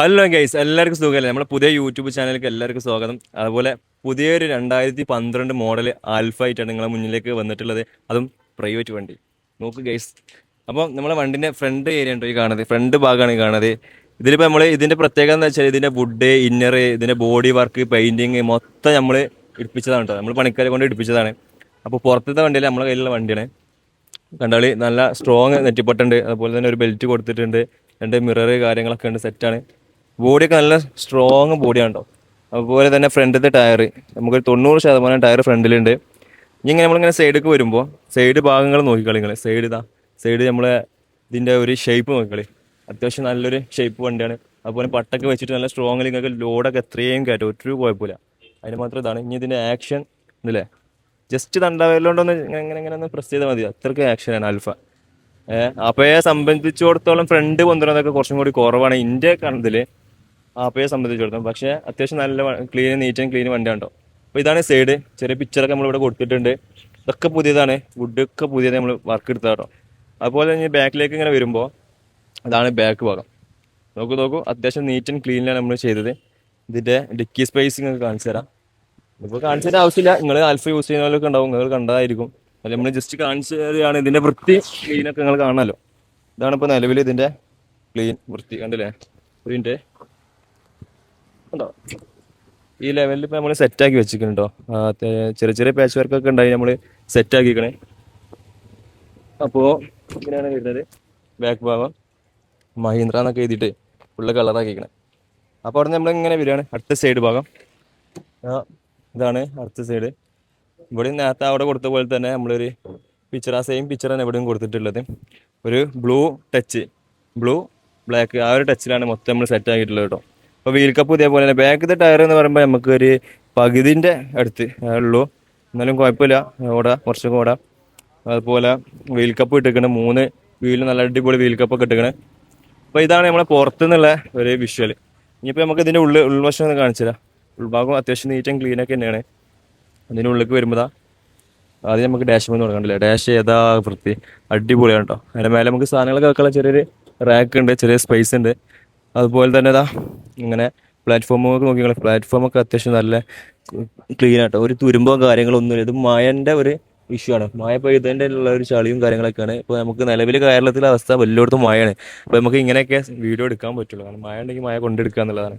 Hello guys, എല്ലാവർക്കും സുഖമല്ലേ? നമ്മുടെ പുതിയ യൂട്യൂബ് ചാനലിലേക്ക് എല്ലാവർക്കും സ്വാഗതം. അതുപോലെ പുതിയൊരു 2012 മോഡൽ ആൽഫ ആയിട്ടാണ് നിങ്ങളെ മുന്നിലേക്ക് വന്നിട്ടുള്ളത്. അതും പ്രൈവറ്റ് വണ്ടി. നോക്ക് ഗൈസ്. അപ്പോൾ നമ്മളെ വണ്ടിൻ്റെ ഫ്രണ്ട് ഏരിയ ഉണ്ടോ ഈ കാണുന്നത്? ഫ്രണ്ട് ഭാഗമാണ് ഈ കാണുന്നത്. ഇതിലിപ്പോൾ നമ്മൾ ഇതിൻ്റെ പ്രത്യേകത എന്ന് വെച്ചാൽ ഇതിൻ്റെ വുഡ്, ഇന്നർ, ഇതിൻ്റെ ബോഡി വർക്ക്, പെയിൻറ്റിങ് മൊത്തം നമ്മൾ ഇടിപ്പിച്ചതാണ് കേട്ടോ. നമ്മൾ പണിക്കാരെ കൊണ്ട് ഇടിപ്പിച്ചതാണ്. അപ്പോൾ പുറത്തത്തെ വണ്ടിയിൽ നമ്മളെ കയ്യിലുള്ള വണ്ടിയാണ്. കണ്ടാളി നല്ല സ്ട്രോങ് നെറ്റിപ്പട്ടുണ്ട്. അതുപോലെ തന്നെ ഒരു ബെൽറ്റ് കൊടുത്തിട്ടുണ്ട്. രണ്ട് മിറർ കാര്യങ്ങളൊക്കെ ഉണ്ട്, സെറ്റാണ്. ബോഡിയൊക്കെ നല്ല സ്ട്രോങ് ബോഡിയാണ് കേട്ടോ. അതുപോലെ തന്നെ ഫ്രണ്ടിലത്തെ ടയർ നമുക്കൊരു 90% ടയർ ഫ്രണ്ടിലുണ്ട്. ഇനി ഇങ്ങനെ നമ്മളിങ്ങനെ സൈഡിലേക്ക് വരുമ്പോൾ സൈഡ് ഭാഗങ്ങൾ നോക്കിക്കളി നിങ്ങൾ. സൈഡ് നമ്മളെ ഇതിൻ്റെ ഒരു ഷേപ്പ് നോക്കിക്കളി. അത്യാവശ്യം നല്ലൊരു ഷേപ്പ് വണ്ടിയാണ്. അതുപോലെ പട്ടൊക്കെ വെച്ചിട്ട് നല്ല സ്ട്രോങ്ങിൽ നിങ്ങൾക്ക് ലോഡൊക്കെ എത്രയും കയറ്റും, ഒരു കുഴപ്പമില്ല. അതിന് മാത്രം ഇതാണ്. ഇനി ഇതിൻ്റെ ആക്ഷൻ ഇല്ലേ, ജസ്റ്റ് തണ്ടവരിലോണ്ടൊന്ന് ഇങ്ങനെ ഇങ്ങനെ ഒന്ന് പ്രസ് ചെയ്താൽ മതി, അത്രയ്ക്ക് ആക്ഷനാണ് ആൽഫ. അപ്പയെ സംബന്ധിച്ചിടത്തോളം ഫ്രണ്ട് കൊണ്ടുവരുന്നതൊക്കെ കുറച്ചും കൂടി കുറവാണ് ഇന്ത്യ കണ്ടതിൽ അപ്പയെ സംബന്ധിച്ചിടത്തോളം. പക്ഷേ അത്യാവശ്യം നല്ല നീറ്റ് ആൻഡ് ക്ലീൻ വണ്ടിയാണ് കേട്ടോ. അപ്പോൾ ഇതാണ് സൈഡ്. ചെറിയ പിക്ചറൊക്കെ നമ്മളിവിടെ കൊടുത്തിട്ടുണ്ട്. ഇതൊക്കെ പുതിയതാണ്, വുഡൊക്കെ പുതിയത് നമ്മൾ വർക്ക് എടുത്ത കേട്ടോ. അതുപോലെ തന്നെ ബാക്കിലേക്ക് ഇങ്ങനെ വരുമ്പോൾ അതാണ് ബാക്ക് ഭാഗം. നോക്കൂ, അത്യാവശ്യം നീറ്റ് ആൻഡ് ക്ലീനിലാണ് നമ്മൾ ചെയ്തത്. ഇതിൻ്റെ ഡിക്കി സ്പേസിങ് ഒക്കെ കാണിച്ചു തരാം. ഇപ്പോൾ കാണിച്ചു തരാൻ ആവശ്യമില്ല, നിങ്ങൾ ആൽഫ യൂസ് ചെയ്യുന്നവരൊക്കെ ഉണ്ടാവും, നിങ്ങൾ കണ്ടതായിരിക്കും. അല്ല, നമ്മൾ ജസ്റ്റ് കാണിച്ചു തരികയാണ്. ഇതിൻ്റെ വൃത്തി ക്ലീനൊക്കെ നിങ്ങൾ കാണാമല്ലോ. ഇതാണ് ഇപ്പോൾ നിലവിൽ ഇതിൻ്റെ ക്ലീൻ വൃത്തി, കണ്ടില്ലേ? ഇതിൻ്റെ ഉണ്ടോ ഈ ലെവലിൽ ഇപ്പോൾ നമ്മൾ സെറ്റാക്കി വെച്ചിരിക്കുന്നുണ്ടോ. ചെറിയ ചെറിയ പാച്ച് വർക്കൊക്കെ ഉണ്ടായി, നമ്മൾ സെറ്റാക്കിക്കണേ. അപ്പോൾ ഇങ്ങനെയാണ് വരുന്നത്. ബാക്ക് ഭാഗം മഹീന്ദ്ര എന്നൊക്കെ എഴുതിയിട്ട് ഫുള്ള് കളറാക്കിക്കണേ. അപ്പോൾ അവിടെ നമ്മൾ ഇങ്ങനെ വരികയാണ്. അടുത്ത സൈഡ് ഭാഗം ഇതാണ് അടുത്ത സൈഡ്. ഇവിടെ നേരത്തെ അവിടെ കൊടുത്ത പോലെ തന്നെ നമ്മളൊരു പിക്ചർ, ആ സെയിം പിക്ചറാണ് എവിടെയും കൊടുത്തിട്ടുള്ളത്. ഒരു ബ്ലൂ ബ്ലാക്ക് ആ ഒരു ടച്ചിലാണ് മൊത്തം നമ്മൾ സെറ്റ് ആക്കിയിട്ടുള്ളത് കേട്ടോ. അപ്പോൾ വീൽ കപ്പ് ഇതേപോലെ തന്നെ. ബാക്കത്തെ ടയർ എന്ന് പറയുമ്പോൾ നമുക്ക് ഒരു പകുതിൻ്റെ അടുത്ത് ഉള്ളൂ, എന്നാലും കുഴപ്പമില്ല. കുറച്ചൊക്കെ ഓടാം. അതുപോലെ വീൽ കപ്പ് ഇട്ടിരിക്കണം. 3 വീലിൽ നല്ല അടിപൊളി വീൽ കപ്പൊക്കെ ഇട്ടിരിക്കണേ. അപ്പോൾ ഇതാണ് നമ്മളെ പുറത്തുനിന്നുള്ള ഒരു വിഷ്വൽ. ഇനിയിപ്പോൾ നമുക്ക് ഇതിൻ്റെ ഉൾവശം ഒന്ന് കാണിച്ചു തരാം. ഉൾഭാഗം അത്യാവശ്യം നീറ്റ് ആൻഡ് ക്ലീനൊക്കെ തന്നെയാണ്. അതിൻ്റെ ഉള്ളിലേക്ക് വരുമ്പോൾ ആദ്യം നമുക്ക് ഡാഷ് മെന്ന് കൊടുക്കണ്ടില്ല. ഡാഷ് ഏതാ വൃത്തി, അടിപൊളിയാണ് കേട്ടോ. അതിൻ്റെ മേലെ നമുക്ക് സാധനങ്ങളൊക്കെ വെക്കാനുള്ള ചെറിയൊരു റാക്ക് ഉണ്ട്, ചെറിയ സ്പേസ് ഉണ്ട്. അതുപോലെ തന്നെ ഇങ്ങനെ പ്ലാറ്റ്ഫോമൊക്കെ നോക്കിയാൽ പ്ലാറ്റ്ഫോമൊക്കെ അത്യാവശ്യം നല്ല ക്ലീൻ ആട്ടോ. ഒരു തുരുമ്പോ കാര്യങ്ങളൊന്നുമില്ല. ഇത് മഴൻ്റെ ഒരു ഇഷ്യൂ ആണ്. മഴ പെയ്തതിൻ്റെ ഉള്ള ഒരു ചളിയും കാര്യങ്ങളൊക്കെയാണ്. ഇപ്പോൾ നമുക്ക് നിലവിൽ കേരളത്തിലെ അവസ്ഥ എല്ലായിടത്തും മഴയാണ്. അപ്പോൾ നമുക്ക് ഇങ്ങനെയൊക്കെ വീഡിയോ എടുക്കാൻ പറ്റുള്ളൂ. കാരണം മഴ ഉണ്ടെങ്കിൽ മഴ കൊണ്ടെടുക്കുക എന്നുള്ളതാണ്.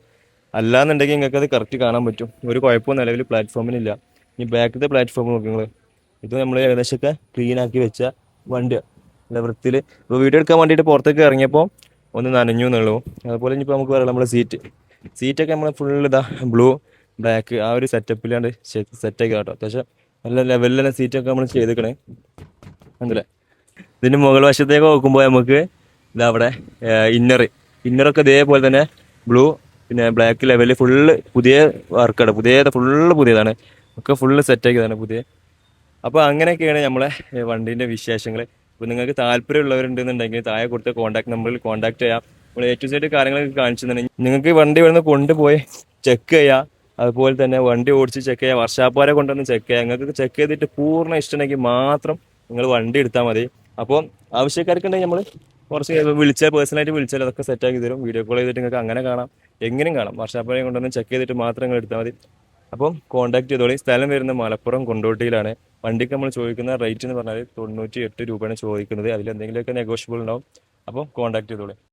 അല്ലാന്നുണ്ടെങ്കിൽ നിങ്ങൾക്ക് അത് കറക്റ്റ് കാണാൻ പറ്റും. ഒരു കുഴപ്പവും നിലവിൽ പ്ലാറ്റ്ഫോമിനില്ല. ഈ ബാക്കിലത്തെ പ്ലാറ്റ്ഫോം നോക്കി നിങ്ങൾ. ഇത് നമ്മൾ ഏകദേശമൊക്കെ ക്ലീൻ ആക്കി വെച്ച വണ്ടിയാണ്, നല്ല വൃത്തിയിൽ. ഇപ്പോൾ വീഡിയോ എടുക്കാൻ വേണ്ടിയിട്ട് പുറത്തേക്ക് ഇറങ്ങിയപ്പോൾ ഒന്ന് നനഞ്ഞു എന്നുള്ളൂ. അതുപോലെ ഇനിയിപ്പോൾ നമുക്ക് പറയാം, നമ്മുടെ സീറ്റൊക്കെ നമ്മൾ ഫുൾ ബ്ലൂ ബ്ലാക്ക് ആ ഒരു സെറ്റപ്പിലാണ്ട് സെറ്റാക്കി കേട്ടോ. അത്യാവശ്യം നല്ല ലെവലിൽ തന്നെ സീറ്റൊക്കെ നമ്മൾ ചെയ്തേക്കണേ, ഉണ്ടല്ലേ? ഇതിൻ്റെ മുകൾ വശത്തേക്ക് നോക്കുമ്പോൾ നമുക്ക് അവിടെ ഇന്നറൊക്കെ ഇതേപോലെ തന്നെ ബ്ലൂ പിന്നെ ബ്ലാക്ക് ലെവലിൽ ഫുള്ള് പുതിയ വർക്കാണ്. ഫുള്ള് പുതിയതാണ്, ഒക്കെ ഫുള്ള് സെറ്റാക്കിയതാണ് പുതിയ. അപ്പോൾ അങ്ങനെയൊക്കെയാണ് നമ്മളെ വണ്ടീൻ്റെ വിശേഷങ്ങൾ. അപ്പോൾ നിങ്ങൾക്ക് താല്പര്യമുള്ളവരുണ്ടെന്നുണ്ടെങ്കിൽ താഴെ കൊടുത്ത കോൺടാക്ട് നമ്പറിൽ കോൺടാക്ട് ചെയ്യാം. നമ്മൾ A to Z കാര്യങ്ങളൊക്കെ കാണിച്ചു തന്നിട്ടുണ്ടെങ്കിൽ നിങ്ങൾക്ക് വണ്ടി ഇവിടുന്ന് കൊണ്ടുപോയി ചെക്ക് ചെയ്യാം. അതുപോലെ തന്നെ വണ്ടി ഓടിച്ച് ചെക്ക് ചെയ്യാം, വർഷാപ്പുകാരെ കൊണ്ടുവന്ന് ചെക്ക് ചെയ്യാം. നിങ്ങൾക്ക് ചെക്ക് ചെയ്തിട്ട് പൂർണ്ണ ഇഷ്ടമുണ്ടെങ്കിൽ മാത്രം നിങ്ങൾ വണ്ടി എടുത്താൽ മതി. അപ്പോൾ ആവശ്യക്കാർക്കുണ്ടെങ്കിൽ നമ്മൾ കുറച്ച് പേഴ്സണലായിട്ട് വിളിച്ചാൽ അതൊക്കെ സെറ്റാക്കി തരും. വീഡിയോ കോൾ ചെയ്തിട്ട് നിങ്ങൾക്ക് അങ്ങനെ കാണാം, എങ്ങനെയും കാണാം. വർഷാപ്പുകാരെ കൊണ്ടുവന്ന് ചെക്ക് ചെയ്തിട്ട് മാത്രം നിങ്ങൾ എടുത്താൽ മതി. അപ്പം കോൺടാക്ട് ചെയ്തോളി. സ്ഥലം വരുന്നത് മലപ്പുറം കൊണ്ടോട്ടിയിലാണ്. വണ്ടിക്ക് നമ്മൾ ചോദിക്കുന്ന റേറ്റ് എന്ന് പറഞ്ഞാൽ 98 രൂപയാണ് ചോദിക്കുന്നത്. അതിലെന്തെങ്കിലുമൊക്കെ നെഗോഷ്യബിൾ ഉണ്ടാവും. അപ്പോൾ കോൺടാക്ട് ചെയ്തോളി.